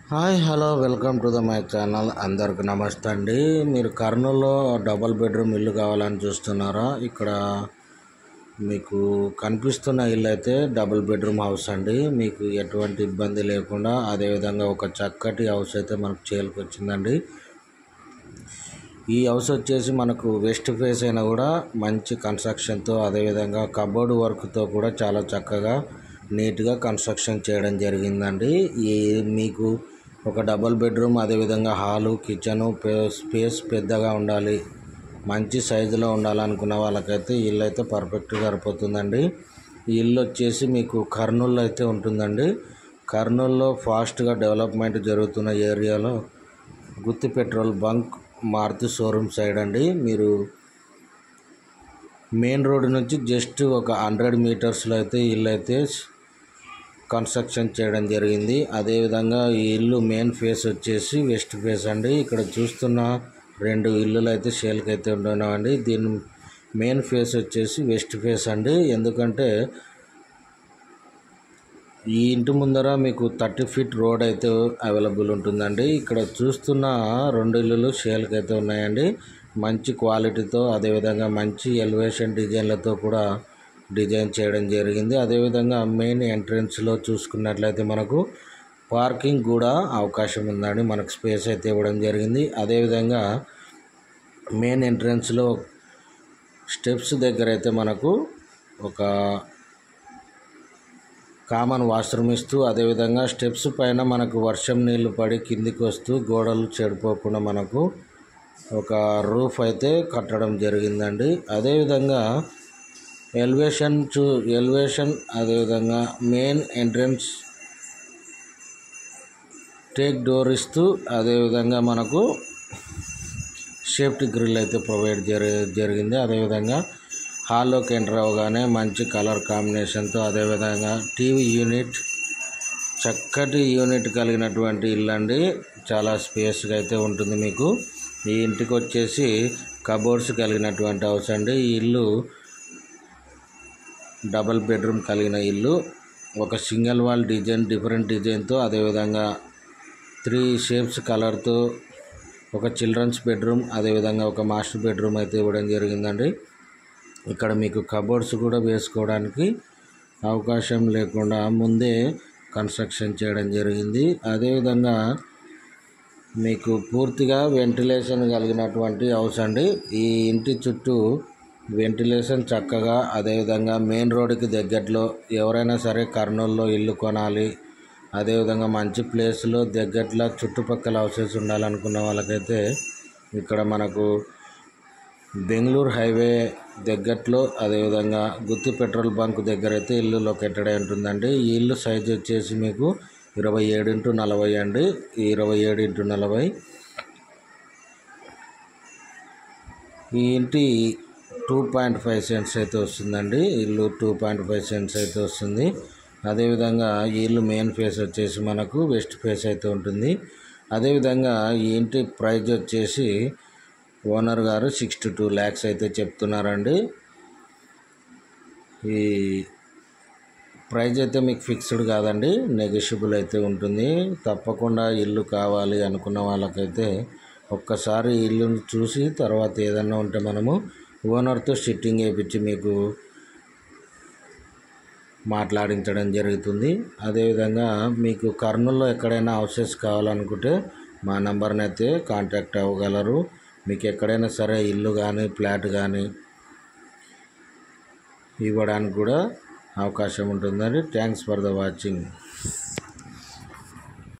Hi hello welcome to my channel. అందరికి నమస్తే అండి. మీరు కర్నూలులో డబుల్ బెడ్రూమ్ ఇల్లు కావాలని చూస్తున్నారా? ఇక్కడ మీకు కనిపిస్తున్న ఇల్లు అయితే డబుల్ బెడ్రూమ్ హౌస్ అండి. మీకు ఎటువంటి ఇబ్బంది లేకుండా అదేవిధంగా ఒక చక్కటి హౌస్ అయితే మనకు చేరుకొచ్చిందండి. ఈ హౌస్ వచ్చేసి మనకు వెస్ట్ ఫేస్ అయినా కూడా మంచి కన్స్ట్రక్షన్తో అదేవిధంగా కబోర్డ్ వర్క్తో కూడా చాలా చక్కగా నీట్గా కన్స్ట్రక్షన్ చేయడం జరిగిందండి. ఈ మీకు ఒక డబుల్ బెడ్రూమ్ అదేవిధంగా హాలు కిచెను స్పేస్ పెద్దగా ఉండాలి, మంచి సైజులో ఉండాలనుకున్న వాళ్ళకైతే ఇల్లు అయితే పర్ఫెక్ట్గా సరిపోతుందండి. ఈ ఇల్లు వచ్చేసి మీకు కర్నూలులో అయితే ఉంటుందండి. కర్నూలులో ఫాస్ట్గా డెవలప్మెంట్ జరుగుతున్న ఏరియాలో Gutti petrol bunk Maruti showroom side అండి. మీరు మెయిన్ రోడ్ నుంచి జస్ట్ ఒక 100 మీటర్స్లో అయితే ఇల్లు అయితే కన్స్ట్రక్షన్ చేయడం జరిగింది. అదేవిధంగా ఈ ఇల్లు మెయిన్ ఫేస్ వచ్చేసి వెస్ట్ ఫేస్ అండి. ఇక్కడ చూస్తున్న 2 ఇల్లులు అయితే సేల్కి అయితే ఉంటున్నామండి. దీని మెయిన్ ఫేస్ వచ్చేసి వెస్ట్ ఫేస్ అండి. ఎందుకంటే ఈ ఇంటి ముందర మీకు 30 ఫీట్ రోడ్ అయితే అవైలబుల్ ఉంటుందండి. ఇక్కడ చూస్తున్న 2 ఇల్లులు సేల్కి అయితే ఉన్నాయండి. మంచి క్వాలిటీతో అదేవిధంగా మంచి ఎలివేషన్ డిజైన్లతో కూడా డిజైన్ చేయడం జరిగింది. అదేవిధంగా మెయిన్ ఎంట్రన్స్లో చూసుకున్నట్లయితే మనకు పార్కింగ్ కూడా అవకాశం ఉందండి. మనకు స్పేస్ అయితే ఇవ్వడం జరిగింది. అదేవిధంగా మెయిన్ ఎంట్రన్స్లో స్టెప్స్ దగ్గర అయితే మనకు ఒక కామన్ వాష్రూమ్ ఇస్తూ అదేవిధంగా స్టెప్స్ పైన మనకు వర్షం నీళ్లు పడి కిందికి వస్తూ గోడలు చెడిపోకుండా మనకు ఒక రూఫ్ అయితే కట్టడం జరిగిందండి. అదేవిధంగా ఎలివేషన్ అదేవిధంగా మెయిన్ ఎంట్రన్స్ టేక్ డోర్ ఇస్తూ అదేవిధంగా మనకు సేఫ్టీ గ్రిల్ అయితే ప్రొవైడ్ జరిగింది. అదేవిధంగా హాల్లోకి ఎంటర్ అవ్వగానే మంచి కలర్ కాంబినేషన్తో అదేవిధంగా టీవీ యూనిట్ చక్కటి యూనిట్ కలిగినటువంటి ఇల్లు అండి. చాలా స్పేస్గా అయితే ఉంటుంది. మీకు ఈ ఇంటికి వచ్చేసి కబోర్డ్స్ కలిగినటువంటి హౌస్ అండి. ఈ ఇల్లు డబుల్ బెడ్రూమ్ కలిగిన ఇల్లు. ఒక సింగిల్ వాల్ డిజైన్ డిఫరెంట్ డిజైన్తో అదేవిధంగా 3 షేప్స్ కలర్తో ఒక చిల్డ్రన్స్ బెడ్రూమ్ అదేవిధంగా ఒక మాస్టర్ బెడ్రూమ్ అయితే ఇవ్వడం జరిగిందండి. ఇక్కడ మీకు కబోర్డ్స్ కూడా వేసుకోవడానికి అవకాశం లేకుండా ముందే కన్స్ట్రక్షన్ చేయడం జరిగింది. అదేవిధంగా మీకు పూర్తిగా వెంటిలేషన్ కలిగినటువంటి హౌస్ అండి. ఈ ఇంటి చుట్టూ వెంటిలేషన్ చక్కగా అదేవిధంగా మెయిన్ రోడ్డుకి దగ్గరలో ఎవరైనా సరే కర్నూలులో ఇల్లు కొనాలి అదేవిధంగా మంచి ప్లేస్లో దగ్గరలో చుట్టుపక్కల హౌసెస్ ఉండాలనుకున్న వాళ్ళకైతే ఇక్కడ మనకు బెంగళూరు హైవే దగ్గరలో అదేవిధంగా గుత్తి పెట్రోల్ బంక్ దగ్గర అయితే ఇల్లు లొకేటెడ్ అయి ఉంటుందండి. ఈ ఇల్లు సైజ్ వచ్చేసి మీకు 27x40 అండి. 27x40 ఈ ఇంటి 2.5 సెంట్స్ అయితే వస్తుందండి. ఇల్లు 2.5 సెంట్స్ అయితే వస్తుంది. అదేవిధంగా ఈ ఇల్లు మెయిన్ ఫేస్ వచ్చేసి మనకు వెస్ట్ ఫేస్ అయితే ఉంటుంది. అదేవిధంగా ఈ ఇంటి ప్రైజ్ వచ్చేసి ఓనర్ గారు 62 lakhs అయితే చెప్తున్నారండి. ఈ ప్రైజ్ అయితే మీకు ఫిక్స్డ్ కాదండి, నెగోషియబుల్ అయితే ఉంటుంది. తప్పకుండా ఇల్లు కావాలి అనుకున్న వాళ్ళకైతే ఒక్కసారి ఇల్లును చూసి తర్వాత ఏదన్నా ఉంటే మనము ఓనర్తో సిట్టింగ్ వేయించి మీకు మాట్లాడించడం జరుగుతుంది. అదేవిధంగా మీకు కర్నూలులో ఎక్కడైనా హౌసెస్ కావాలనుకుంటే మా నంబర్ని అయితే కాంటాక్ట్ అవ్వగలరు. మీకు ఎక్కడైనా సరే ఇల్లు కానీ ఫ్లాట్ కానీ ఇవ్వడానికి కూడా అవకాశం ఉంటుందండి. Thanks for the watching.